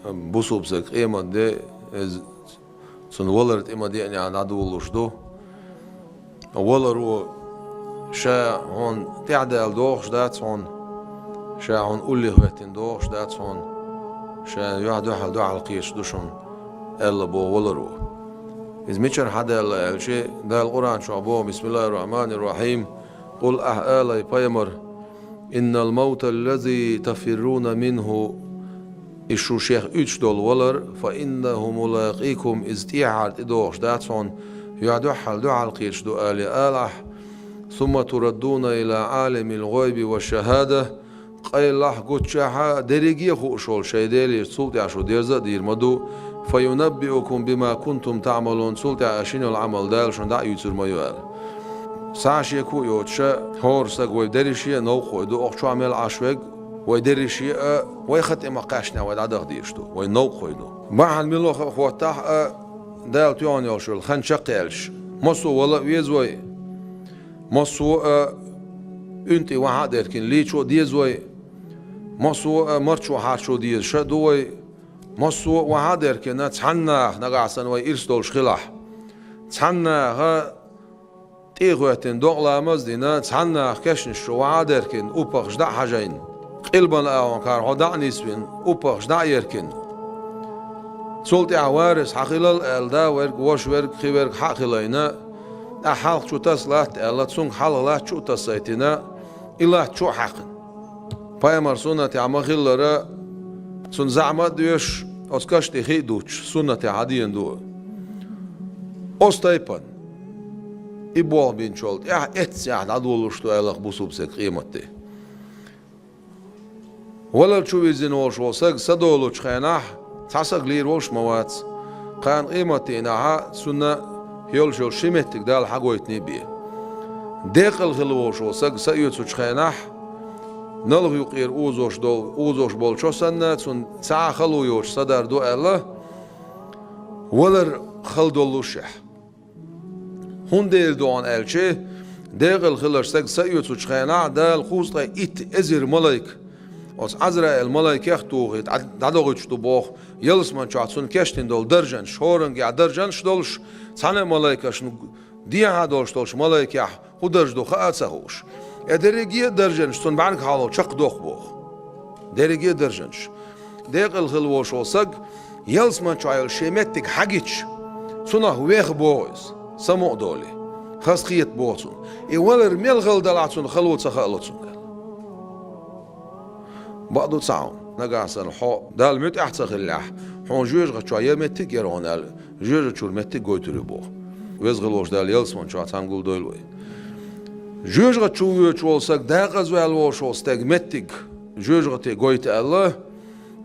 بوصوب سك إيمان ده سن ولرت إما دي يعني عن عدو الوشدو ولرو شا هون تعدل دوخ دات هون شا هون قولي هوتين دوخ دات هون شا يعدو حل دو على القيش دوشون إلا بو ولرو إذ ميشر حدا الشيء ده القرآن شو أبوه بسم الله الرحمن الرحيم قل أهالي بيمر إن الموت الذي تفرون منه إشو شيخ دول ولر فإنه ملاقيكم إزتيعاد إدوش داتون يعدو حل دو على القيش دو آلي آلح ثم تردون إلى عالم الغيب والشهادة قيل لح قد شاحا دريقية خوشول شايدالي سلطة عشو ديرزا دير مدو فينبئكم بما كنتم تعملون سلطة عشين العمل دال شن دع يتر ميوال ساشي كو يوتشا هورسك ويدريشي نوخو دو أخشو عمل عشوك ويدريشي ويخط إما قاشنا ويدعدغ ديشتو وينوخو دو مع الملوخ خواتاح دال تيون يوشو الخن شقيلش مصو ولا ويزوي مصو انتي واحد لكن ليشو ديزوي مصو مرشو حاشو ديز شدوي مصو واحد لكن تحنا نقعسن ويرسدول شخلاح تحنا ها تيغوتين دوغلا مزدنا تحنا كشن شو واحد لكن اوبخ جدا حاجين قلبا اون كار هدا نسبين اوبخ جدا يركن سولتي عوارس حقيل الدا ورك واش ورك خيورك حقيلينا أحال شو تسلات الله تسون حلالات شو تسيتنا إلا شو حقن بايمر سنة عمخيلرا سن زعمت ديش أسكاش تخي دوش سنة عاديين دو أستيبن إبوال بين شولت إتساعد عدولوش تو إلخ بوسوب سك قيمتي ولا شو بيزين وش وسك سدولوش خيناح تحسق لير وش موات كان قيمتي نها سنة يول شو شمتك دال حقويتني بيه داخل خلوش وسق سيوت سوچخيناح نلغ يقير اوزوش دول اوزوش بول شو سنة سن ساعة خلو يوش صدر دو الله ولر خل دولوشح هون ديل دوان الشي داخل خلوش سق سيوت سوچخيناح دال خوصة ات ازر ملايك os Azrael malaikeh tuğit dadogıç tu boğ yalısman çatsun keştin dol derjan şorun ya derjan şdolş sana malaikaşın diye ha dolş dolş malaikeh hudarj do khaatsa hoş ederigiye derjan ştun bank halo çaq doq boğ derigiye derjan deqil xilvoş olsak yalısman çayıl şemettik hagiç suna huvex boğuz samo doli khasqiyet boğsun waler melgıl dalatsun xalwatsa khalotsun بعضو تعاون نقاسن حو دال مت احتخ الله حون جوج غچايه مت گرونال جوج چور مت گوتري بو وزغل وش دال يلسمون چا تانگول دويل وي جوج غچو چولسك داقز ول وش استگ متك جوج غتي گويت الله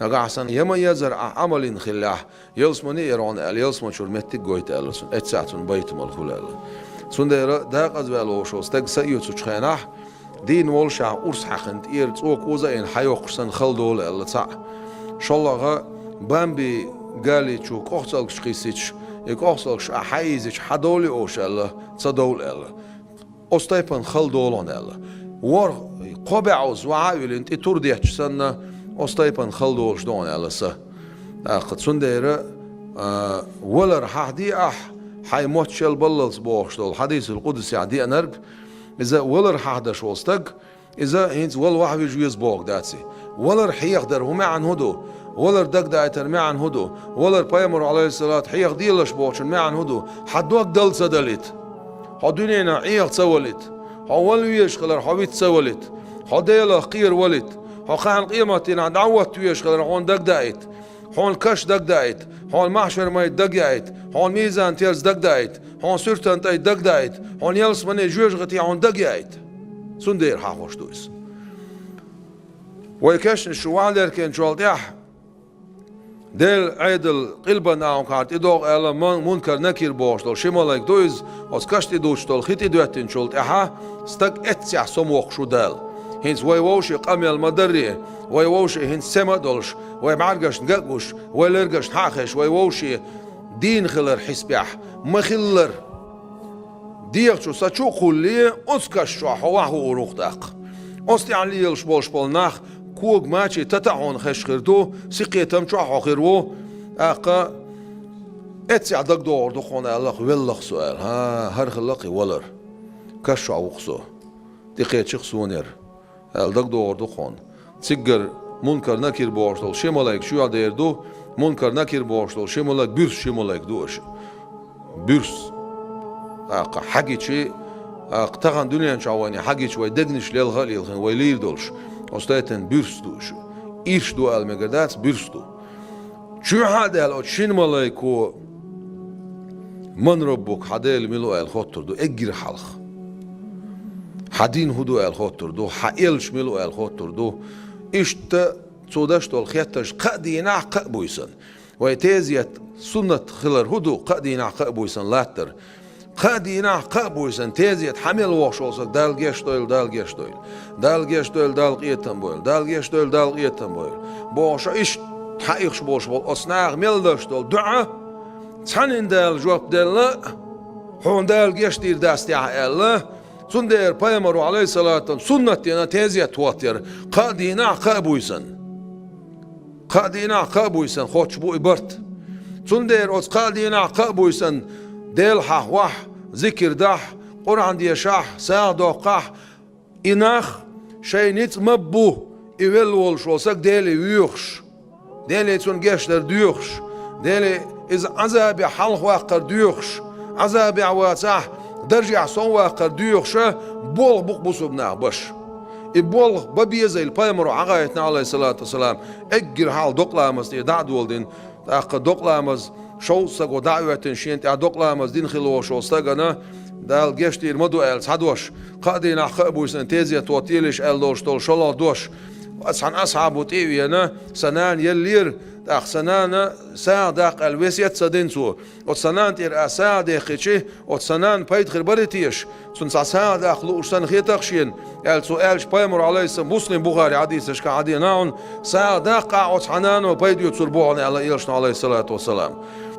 نقاسن يما يزر عملين خلاه يلسمون يرون ال يلسمون چور مت گويت الله سن اتساتون بيتمل خلال سن داقز ول وش استگ سيوت چخناه دين والشع أرس حقند إير توك وزين حيوقسن خلدول الله تاع شالله بامبي قالي شو كوختلك شقيسيش يكوختلك حيزيش حدولي أوش الله تصدول الله أستيبن خلدولون الله ور قبعوز وعاول انت ترديش سنة أستيبن خلدولش دون الله سه قد سندير ولر حدي حي موتشل بللز بوشتول حديث القدس عدي أنرب إذا ولر حدا شوستق إذا هنت ول واحد يجوز بوق داتسي ولر حيخ در هم عن هدو ولر دق دايتر مع عن هدو ولر بيمر عليه الصلاة حيخ ديلش بوشن مع عن هدو حدوك دل سدلت حدونينا حيخ تسولت حول ويش خلر حبيت تسولت حديلا قير ولت حقان قيمتنا دعوت ويش خلر حون دق دايت حون كش دق دايت حون محشر ما يدق دايت حون ميزان تيرز دق دايت حون سرتن تاي دق دايت حون يلس مني جوج غتي حون دق دايت سندير حاوش دويس ويكشن شوالر كان شوالتيح دل عيدل قلبا ناون كارت إدوغ ألا منكر نكير بوش دول شمالك دويز أس كشتي دوش دول خيتي دواتين شولتيحا ستك اتسع سموخ شو دال هنس ويوشي قامي المدرية ويوشي هنس سما دولش ويبعرقش نقاقوش ويلرقش حاخش ويوشي دين خلر حسبيح مخلر ديك شو ساتشو خلي أسكش شو حواه وروخ داق أستي علي يلش بولش بولناخ كوك ماشي تتعون خشخردو سقيتم شو آخرو أقا اتسع دق دور دخون الله والله سؤال ها هر خلقي ولر كشو عوقسو دقيت شخصونير دق دور دخون تسجر منكر نكير بورشتول شمالك شو عديردو منكر نكير بورشتول شمالك بيرس شمالك دوش بيرس أقا حاجة شيء تغن دنيا شواني حاجة شوي دقنش للغالي الخن ويلير دولش أستاذن بيرس دوش إيش دو المجدات بيرس دو شو هذا لو شين ملايكو من ربك حدال ملو الخطر دو اجر حلخ حدين هدو الخطر دو حقيلش ملو الخطر دو اشت صودش دو الخيتش قدينا قبويسن ويتازيت سنة خلر هدو قدينا قبويسن لاتر قدينا قبويسن تازيت حمل واشوسك دال جشتويل دال جشتويل دال جشتويل دال قيتن بويل دال جشتويل دال قيتن بويل باش اش حقيقش باش بول اصناغ ملدش دول دعا تحنين دال جواب دال هون دال جشتير داستيع الله سندير بايمرو عليه الصلاة سنتنا تازيت واتر قدينا قبويسن قدينا قبويسن خوش بو إبرت سندير أوز قدينا قبويسن ديل حح وح ذكر دح قرآن دي شح ساعدو قح إناخ شينيت مبو إيوال والشوسك ديلي ويوخش ديلي تون جشتر ديوخش ديلي إذا عذابي حلق واقر ديوخش عذابي عواتح درجع صون واقر ديوخش بولغ بوق بوصبنا بش إبولغ ببيزي البايمرو عغايتنا عليه الصلاة والسلام اجر حال دوقلامز دي دعدولدين تاق دوقلامز شوسك ودعوتن شينت دوقلامز دين خلو شوستغنا دال جشتير مدو الس حدوش قادينا خبو سنتيزيا توتيلش الدوش تول شلا دوش أصحن أصحابو تيوينا سنان يلير داخ سنان ساعة داخ الوسيت سدنسو وسنان تير ساعة داخشي وسنان بايد خربرتيش سن ساعة داخ لوشتن خيتخشين السؤالش بايمر عليه السلام مسلم بخاري حديثش كعدي ناون ساعة داخ وسنان وبايد يتصربون على إلشنا عليه الصلاة والسلام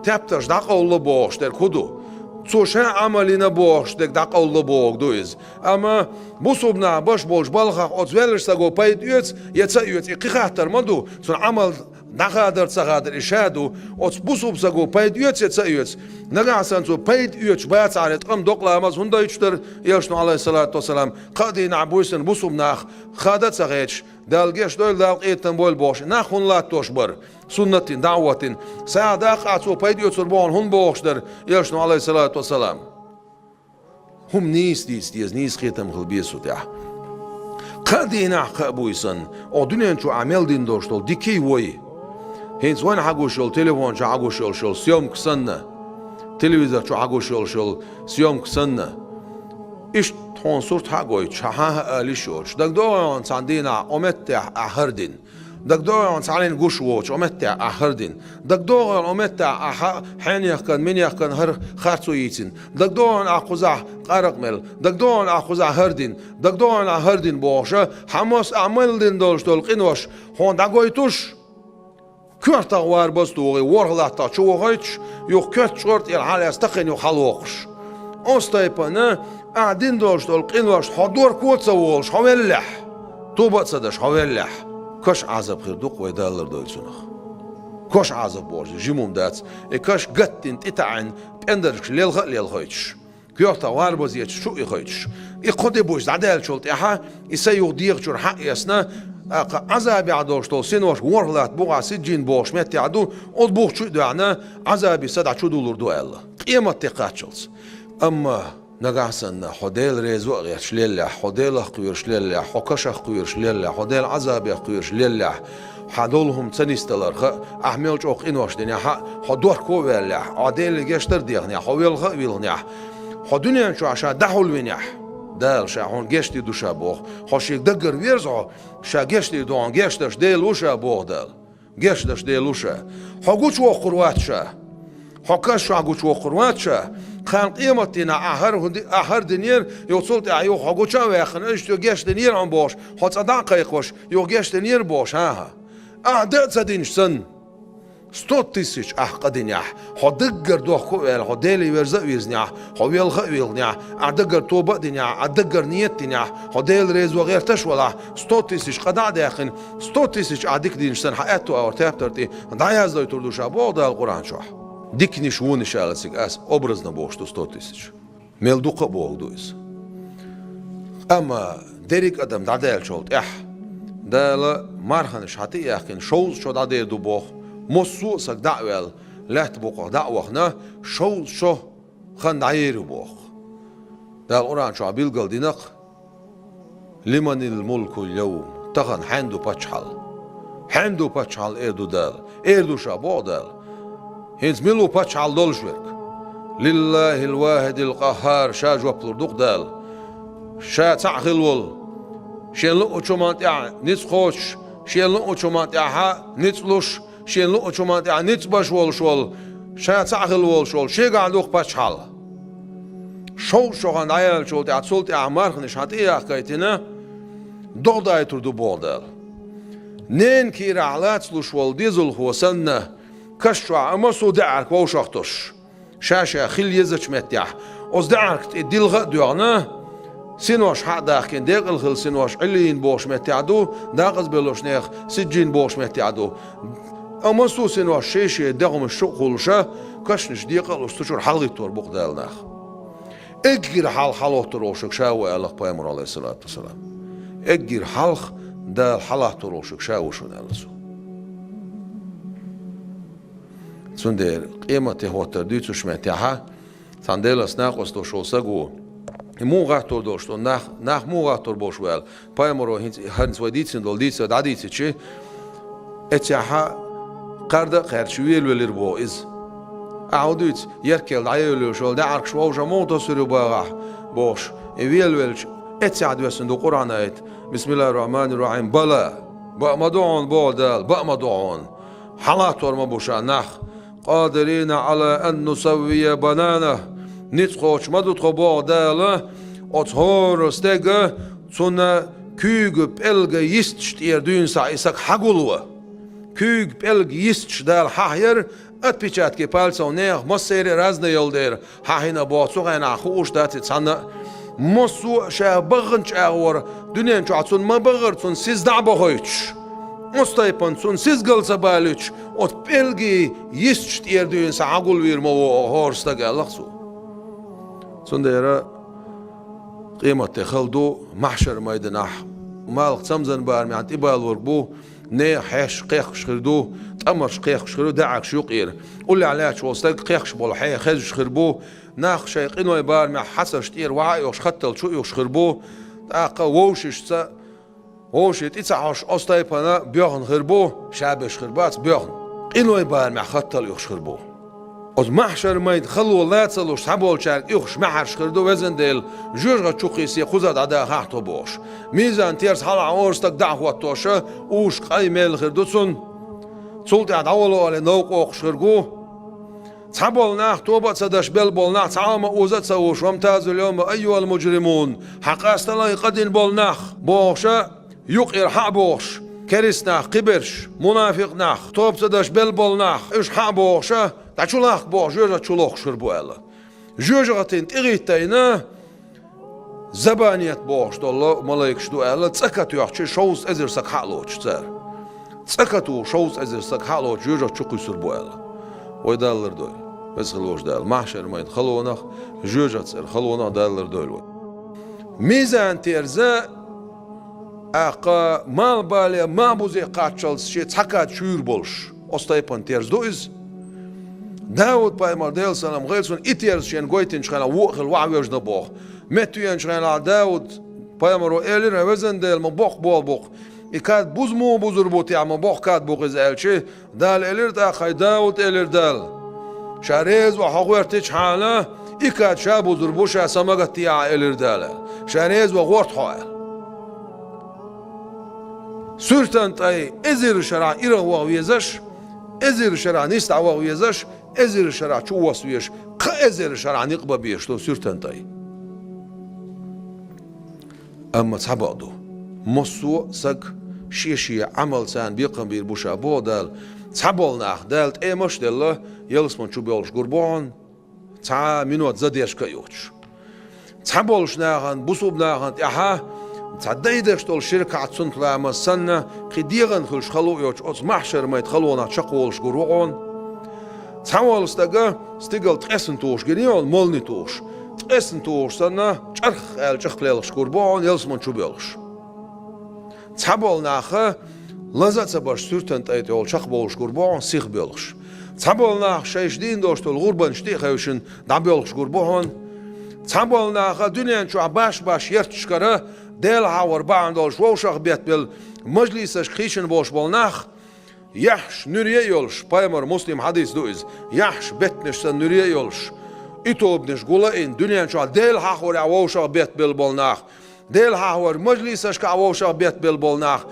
تبتش داخ الله باش در كدو سوشا عملنا باش دك داق الله باق دويز اما بوصبنا باش بولش بالخ اتولش ساغو بايد يتس اقيخاتر مدو سن عمل دغادر صغادر اشادو ات بوصب ساغو بايد يتس نغاسن سو بايد بايت عارت قم دوقلا ماز هوندا يشتر يشنو عليه الصلاه والسلام قادي نعبوسن بوصبنا خادت سغيتش دالجش دول دال قيتن بول باش ناخون لا توشبر سنتين دعوتين ساعداق عطو بايد يتربون هم بوشدر يشنو عليه الصلاة والسلام هم نيس خيتم خلبيسو تاع قادينا قابويسن او دنيا شو عمل دين دوشتول ديكي وي هينز وين حقوشول تليفون شو حقوشول سيوم كسنة تلفزيون شو حقوشول سيوم كسنة إيش تون صورت حقوي شحاها آليشوش دك دوان صندينا أمتع أحردين دك دوان صالين قشوش أمتع أحردين دك دوان أمتع حين يكن من يكن هر خارتو يتين دك دوان أخوزع قرقمل دك دوان أخوزع هردين دك دوان هردين بوشة حماس أعمل دين دولش دول قنوش هون دقويتوش كرتا وار بستوغي ورغلاتا شوغيتش يوخ كرت شورت الحالي استقين يوخالوخش أستيبنا قاعدين دوش دول قنوش حضور كوتسا وولش حوالح توبت صدش حوالح كش عذاب خير دوق ويدالر دول سنخ كش عذاب بورج جيموم دات كش قتين تتعن بأندرش ليلغيتش كيوتا واربوزيتش شو يخيتش يقودي بوش عدال شولت إحا يسيوغ ديغشور حق يسنا عذابي عدوش دول سنوش ورغلات بوغا سجين بوش متي عدو أول بوغ شو دعنا عذابي صدع شو دولور دو الله قيمة تقاتشلس أما نقعسن حديل ريزو غيرش لله حديل قويرش لله حكش قويرش لله حديل عذاب قويرش لله حدولهم تنستلر أحمل جوق إنوش دنيا حدور كويله عديل جشتر ديغني حويل غويلني حدنيا شو عشان دحول وينيح دال شاهون جشتي دوشا بوخ حشيك دقر ويرزو شا جشتي دون جشتش ديل وشا بوخ دال جشتش ديل وشا حقوش وقروات شا حكش حقوش وقروات شا خان قيمتنا أحر دنير يوصلت أيوه حقوشا ويخنش يوجش دنير عم باش حتى دقيقة وش يوجش دنير باش ها أعداد سدينش سن 100,000 قدنيح حدقر دوخ كويل حديلي ورزق ويزنيح حويل خويلنيح أدقر توبة دنيح أدقر نيت دنيح حديل ريز وغير تشولا 100,000 قدع داخن 100,000 أديك دين سن حياته أو تابترتي دعياز لو تردو شابو ده القرآن شوح ديكني شون شالسك أس أبرزنا بوشتو 100,000 ميلدوق بوغ دويس أما ديريك أدم دعدال شولت دال مارخنش حتى ياخن شوز شو دعدال دو بوغ مصو سك دعوال لات بوق دعوخنا شو شو خن عير بوخ دا القرآن شو عبيل قال دينق لمن الملك اليوم تغن حندو باتشحل ايردو شابو دال هنز ملو باتشحل دولشورك لله الواحد القهار شاج وبلردوق دال شا تعخلول شين لقو چومانت نيس خوش شين لقو چومانت نيس شين لقو چومانت نيس باش شول شا تعخل شول شي قاعدوق باتشحل شو غان عيال شول تعصلت مارخنش حتى حكايتنا دغداي تردو بودل نين كير علات شول ديزل هو سنه كشوا امسو دعك وشختش شاشة خل يزج متيح أز دعك الدلغة دعنا سنوش حق داخل داخل خل سنوش علين بوش متيعدو داقز بلوش نيخ سجين بوش متيعدو امسو سنوش شيشة دعم الشغل شا كشنش ديقل استشور حلقي تور بقدالناخ اجير حلق تروشك شاوي الله بيامر عليه الصلاة والسلام اجير حلق دا حلق تروشك شاوي شون ألسو سندير قيمة هوتر ديتو شمتيها سنديلس ناقص تو شو سجو مو غاتور دوشتو ناخ مو غاتور بوشوال بيامرو هنس وديتسن دول ديتسن داديتسن شيء اتشاها قرد قرشويل وليربو إز أعوديت يركل عيلو شول دعك شو وجا موتو سرو باغ بوش ويل ويلش اتسعد وسندو قرآن آيت بسم الله الرحمن الرحيم بلا بأمدعون بودال بأمدعون حلاتور مبوشا نخ قادرين على أن نسوي بنانه نتخوش مدتخو بودال أطهور استيغ تسونا كيغ بلغ يستشت يردون سايسك حقولوا كيغ بلغ يستش دال حاير اتبيچات كي بالسو نيخ مصيري رازنا يولدير حاهينا بوصو غينا خوش داتي تسانا مصو شا بغنش اغور دنيان چوعتسون ما بغرتسون سيز دعبا خويتش مستيبنسون سيز قلسا باليتش ات بلغي يستشت يردون ساقول ويرمو هورستا قالخسو سنديرا قيمة تخلدو محشر ميدناح مالق تمزن بارمي عن تبال وربو ني حيش قيخ شخردو تأمرش قيخ شخردو دعك شوقير قولي عليها شوستاق قيخ شبول حي خيز شخربو ناخ شايقينو بارمي حسر شتير وعي وشختل شو يشخربو تاقا ووشش تا ووشت إتسعوش أستايبانا بيوغن خربو شابش خربات بيوغن إنو بارمي ختل يشخربو از محشر ماید خلو لاتسلوش حبول شارك يخش محش خردو وزن ديل جوجا تشوقيسي خزاد عدا خاحتو بوش ميزان تيرس حالا عورستك دعوات توشا اوش قايميل خردوتسون سلطي عد عولو علي نوق اوخش خرگو تحبول ناخ توبة تسدش بيل بول ناخ تعاما اوزت سوش وامتازوا اليوم ايها المجرمون حقاست الله يقدين بول ناخ بوشا يقير حق بوش كريس ناخ قبرش منافق ناخ توب تسدش بيل بول ناخ اش حق بوشا تاچولاخ بو جوجا چولوخ شربو الا جوجا تنت اغيتاينا زبانيت بوش دولو ملايكش دو الا تسكتو يحشي شوز ازر سك حالوش تسار تسكتو شوز ازر سك حالوش جوجا چوقي سربو الا ويدالر دوي بس خلوش دال محشر مايد خلونخ جوجا تسر خلونخ دالر دوي ميزان تيرزا اقا مال بالي ما بوزي قاتشل شي تسكت شور بولش استايبان تيرز دويز داود بايمار ديل سلام غيرسون إتيرس شين قويتين شخينا ووخل وعويش نبوخ متوين شخينا داود بايمارو إيلين وزن ديل مبوخ بوخ إكاد بوزمو بوزر بوتيع مبوخ كاد بوخ إزايل شي دال إلير تاخي داود إلير دال شاريز وحقوير تيش حالا إكاد شا بوزر بوشا سمغت تيع إلير دال شاريز وغورت حوال سورتان تاي إزير شرع إيرا وغويزش إزير شرع نيستع وغويزش إزير شرع شو وسويش إزير شرع نقبة بيش لو سورتان تاي أما تحبعدو مصو سك شيشي عمل سان بيقم بيربوشا بودال Tabolnach delt emoşdelle yelsman çubolş gurbon ta minut zadeşka yoç. Tabolşnahan busubnahan aha تعديدش شركة سنتلا مسنا قديرن خلش خلو يوش أص محشر ما يتخلونا شقولش جروعون تعال استقل تقسن توش جنيال مولني توش تقسن توش سنا شرخ الشخليلش قربان يلسمن شو بيلش تعال ناخه لذت سباش سرتن تايتول شخ بولش قربان سيخ بيلش تعال ناخ شيش دين دوشتول غربان شتي خيوشن دام بيلش قربان تعال ناخه دنيا شو باش يرتشكره دل هاور باندول شوشخ بيت بال مجلسش خيشن بوش بالناخ يحش نوريه يولش بايمر مسلم حديث دوز يحش بتنش سن نوريه يولش اتوبنش قولين دنيا شو دل هاور ووشخ بيت بال بالناخ دل هاور مجلسش كووشخ بيت بال بالناخ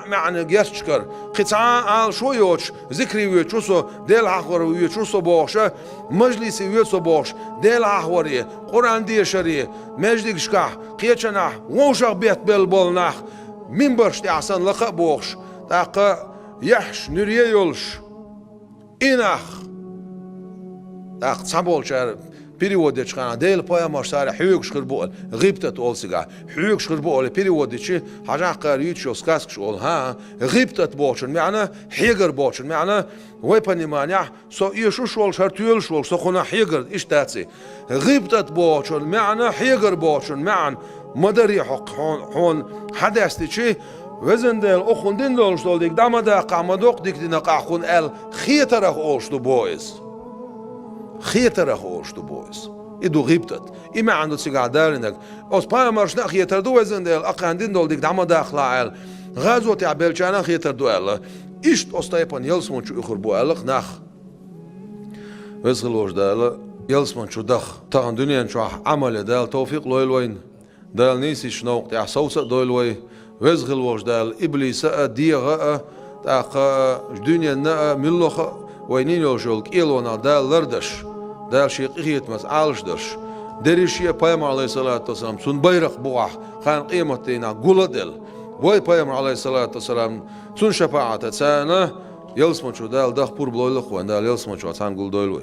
معنى جرشكر قطعا شو يوش ذكري ويچوسو دل هاور ويچوسو بوشه مجلس ويچوسو بوش دل هاوري قران دي شري مجدك شكا قيچنا ووشخ بيت بال بالناخ من برشتي عسن لقى بوش تاق يحش نوريه يولش إناخ تاق صبولشار переводы чхана дел пояма шара хюк шхырбол гиптат олсига хюк шхырбол переводы чи хажакар ючо сказк шол ха гиптат бочун мана хигер бочун мана вы понимание со ишу шол шартюл шол со хона хигер иштатси гиптат бочун мана хигер бочун ман مدري حون حدث شيء وزن دل أخون دين دولش دول ديك دامدا قامدوق ديك دينا قاخون ال خيتره أولش دو بويز خيتره أولش دو بويز إدو غيبتت إما عنده سيجار دارينك أوس بايا مرشنا خيتر دو وزن دل أقان دين دول ديك دامدا خلا ال غازو تعبيل شانا خيتر دو ال إشت أستايبان يلسمون شو إخر بو ال ناخ وزغلوش دال يلسمون شو دخ تاغن دنيا شو عمل دال توفيق لويل وين دال نيسي شنوق تاع صوصة دولوي وزغل وش دال إبليس ديغة تاق دنيا نا ملوخ وينين يوشولك إيلونا دال لردش دال شيقيت مس عالشدش دريشيا بايم عليه الصلاة والسلام سن بيرق بوح خان قيمتنا قولدل وي بايم عليه الصلاة والسلام سن شفاعة تسانا يلسمون شو دال دخ بور بلويلخ وان دال يلسمون شو تسان قول دولوي